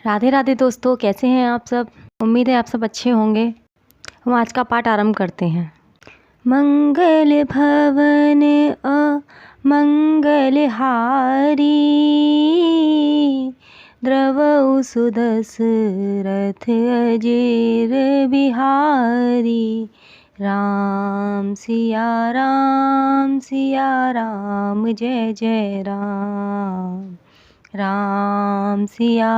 राधे राधे दोस्तों, कैसे हैं आप सब। उम्मीद है आप सब अच्छे होंगे। हम आज का पाठ आरंभ करते हैं। मंगल भवन अमंगल हारी, द्रवउ सुदशरथ अजेर बिहारी। राम सिया राम जय जय राम। राम सिया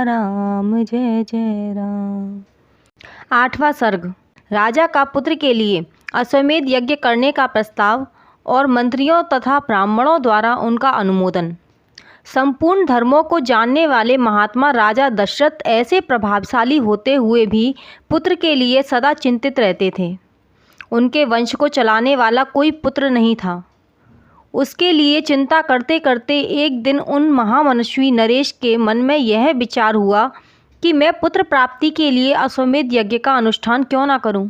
राम जय जय राम। 8वां सर्ग। राजा का पुत्र के लिए अश्वमेध यज्ञ करने का प्रस्ताव और मंत्रियों तथा ब्राह्मणों द्वारा उनका अनुमोदन। संपूर्ण धर्मों को जानने वाले महात्मा राजा दशरथ ऐसे प्रभावशाली होते हुए भी पुत्र के लिए सदा चिंतित रहते थे। उनके वंश को चलाने वाला कोई पुत्र नहीं था। उसके लिए चिंता करते करते एक दिन उन महामनस्वी नरेश के मन में यह विचार हुआ कि मैं पुत्र प्राप्ति के लिए अश्वमेध यज्ञ का अनुष्ठान क्यों न करूं।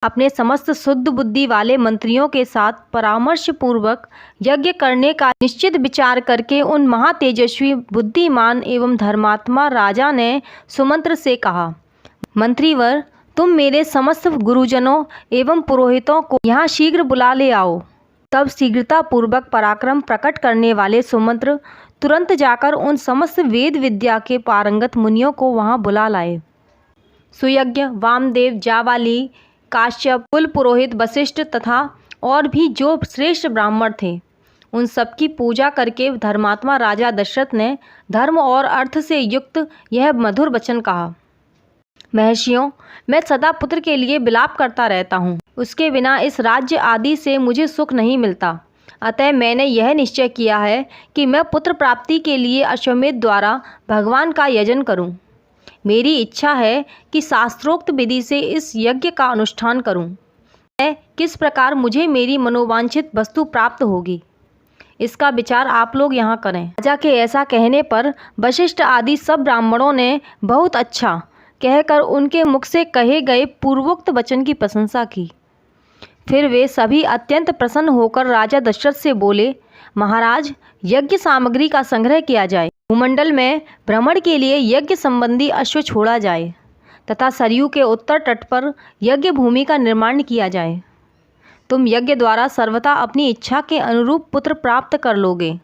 अपने समस्त शुद्ध बुद्धि वाले मंत्रियों के साथ परामर्श पूर्वक यज्ञ करने का निश्चित विचार करके उन महातेजस्वी, बुद्धिमान एवं धर्मात्मा राजा ने सुमंत्र से कहा, मंत्रीवर, तुम मेरे समस्त गुरुजनों एवं पुरोहितों को यहाँ शीघ्र बुला ले आओ। तब शीघ्रता पूर्वक पराक्रम प्रकट करने वाले सुमंत्र तुरंत जाकर उन समस्त वेद विद्या के पारंगत मुनियों को वहां बुला लाए। सुयज्ञ, वामदेव, जाबाली, काश्यप, कुल पुरोहित वशिष्ठ तथा और भी जो श्रेष्ठ ब्राह्मण थे, उन सबकी पूजा करके धर्मात्मा राजा दशरथ ने धर्म और अर्थ से युक्त यह मधुर वचन कहा, महर्षियों, मैं सदा पुत्र के लिए विलाप करता रहता हूँ। उसके बिना इस राज्य आदि से मुझे सुख नहीं मिलता। अतः मैंने यह निश्चय किया है कि मैं पुत्र प्राप्ति के लिए अश्वमेध द्वारा भगवान का यजन करूं। मेरी इच्छा है कि शास्त्रोक्त विधि से इस यज्ञ का अनुष्ठान करूं। मैं किस प्रकार मुझे मेरी मनोवांछित वस्तु प्राप्त होगी, इसका विचार आप लोग यहाँ करें। राजा के ऐसा कहने पर वशिष्ठ आदि सब ब्राह्मणों ने बहुत अच्छा कहकर उनके मुख से कहे गए पूर्वोक्त वचन की प्रशंसा की। फिर वे सभी अत्यंत प्रसन्न होकर राजा दशरथ से बोले, महाराज, यज्ञ सामग्री का संग्रह किया जाए, भूमंडल में भ्रमण के लिए यज्ञ संबंधी अश्व छोड़ा जाए तथा सरयू के उत्तर तट पर यज्ञ भूमि का निर्माण किया जाए। तुम यज्ञ द्वारा सर्वथा अपनी इच्छा के अनुरूप पुत्र प्राप्त कर लोगे,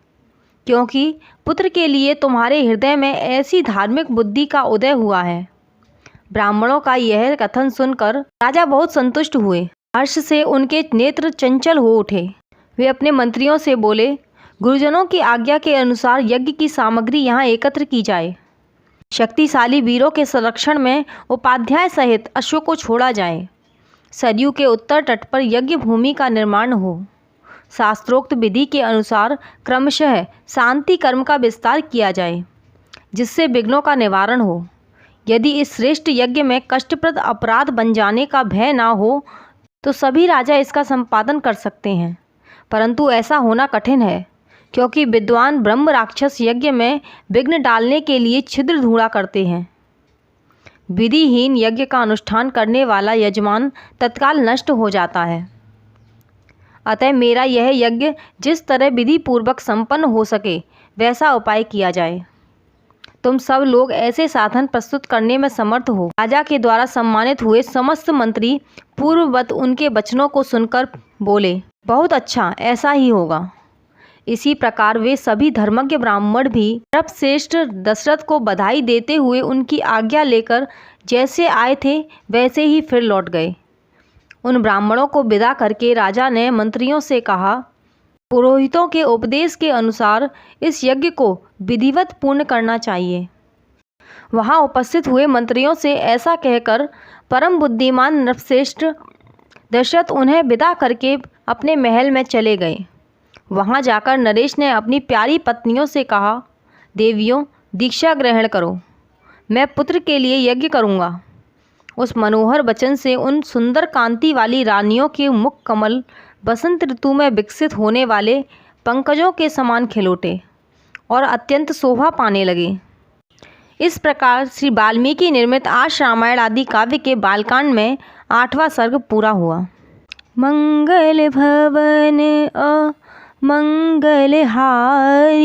क्योंकि पुत्र के लिए तुम्हारे हृदय में ऐसी धार्मिक बुद्धि का उदय हुआ है। ब्राह्मणों का यह कथन सुनकर राजा बहुत संतुष्ट हुए। हर्ष से उनके नेत्र चंचल हो उठे। वे अपने मंत्रियों से बोले, गुरुजनों की आज्ञा के अनुसार यज्ञ की सामग्री यहाँ एकत्र की जाए। शक्तिशाली वीरों के संरक्षण में उपाध्याय सहित अश्व को छोड़ा जाए। सरयू के उत्तर तट पर यज्ञ भूमि का निर्माण हो। शास्त्रोक्त विधि के अनुसार क्रमशः शांति कर्म का विस्तार किया जाए, जिससे विघ्नों का निवारण हो। यदि इस श्रेष्ठ यज्ञ में कष्टप्रद अपराध बन जाने का भय ना हो तो सभी राजा इसका संपादन कर सकते हैं, परंतु ऐसा होना कठिन है, क्योंकि विद्वान ब्रह्म राक्षस यज्ञ में विघ्न डालने के लिए छिद्र ढूंढा करते हैं। विधिहीन यज्ञ का अनुष्ठान करने वाला यजमान तत्काल नष्ट हो जाता है। अतः मेरा यह यज्ञ जिस तरह विधि पूर्वक संपन्न हो सके वैसा उपाय किया जाए। तुम सब लोग ऐसे साधन प्रस्तुत करने में समर्थ हो। राजा के द्वारा सम्मानित हुए समस्त मंत्री पूर्ववत उनके वचनों को सुनकर बोले, बहुत अच्छा, ऐसा ही होगा। इसी प्रकार वे सभी धर्मज्ञ ब्राह्मण भी सर्वश्रेष्ठ दशरथ को बधाई देते हुए उनकी आज्ञा लेकर जैसे आए थे वैसे ही फिर लौट गए। उन ब्राह्मणों को विदा करके राजा ने मंत्रियों से कहा, पुरोहितों के उपदेश के अनुसार इस यज्ञ को विधिवत पूर्ण करना चाहिए। वहां उपस्थित हुए मंत्रियों से ऐसा कहकर परम बुद्धिमान नृपश्रेष्ठ दशरथ उन्हें विदा करके अपने महल में चले गए। वहां जाकर नरेश ने अपनी प्यारी पत्नियों से कहा, देवियों, दीक्षा ग्रहण करो, मैं पुत्र के लिए यज्ञ करूँगा। उस मनोहर वचन से उन सुंदर कांति वाली रानियों के मुख कमल बसंत ऋतु में विकसित होने वाले पंकजों के समान खिल उठे और अत्यंत शोभा पाने लगे। इस प्रकार श्री वाल्मीकि निर्मित आर्ष रामायण आदि काव्य के बालकांड में 8वां सर्ग पूरा हुआ। मंगल भवन अमंगल हारी,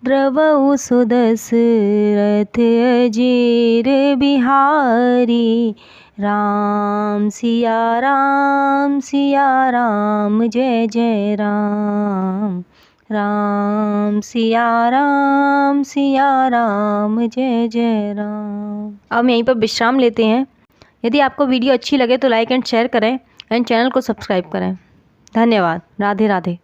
द्रवहु सुदशरथ अजीर बिहारी। राम सिया राम जय जय राम। राम सिया राम जय जय राम। अब हम यहीं पर विश्राम लेते हैं। यदि आपको वीडियो अच्छी लगे तो लाइक एंड शेयर करें एंड चैनल को सब्सक्राइब करें। धन्यवाद। राधे राधे।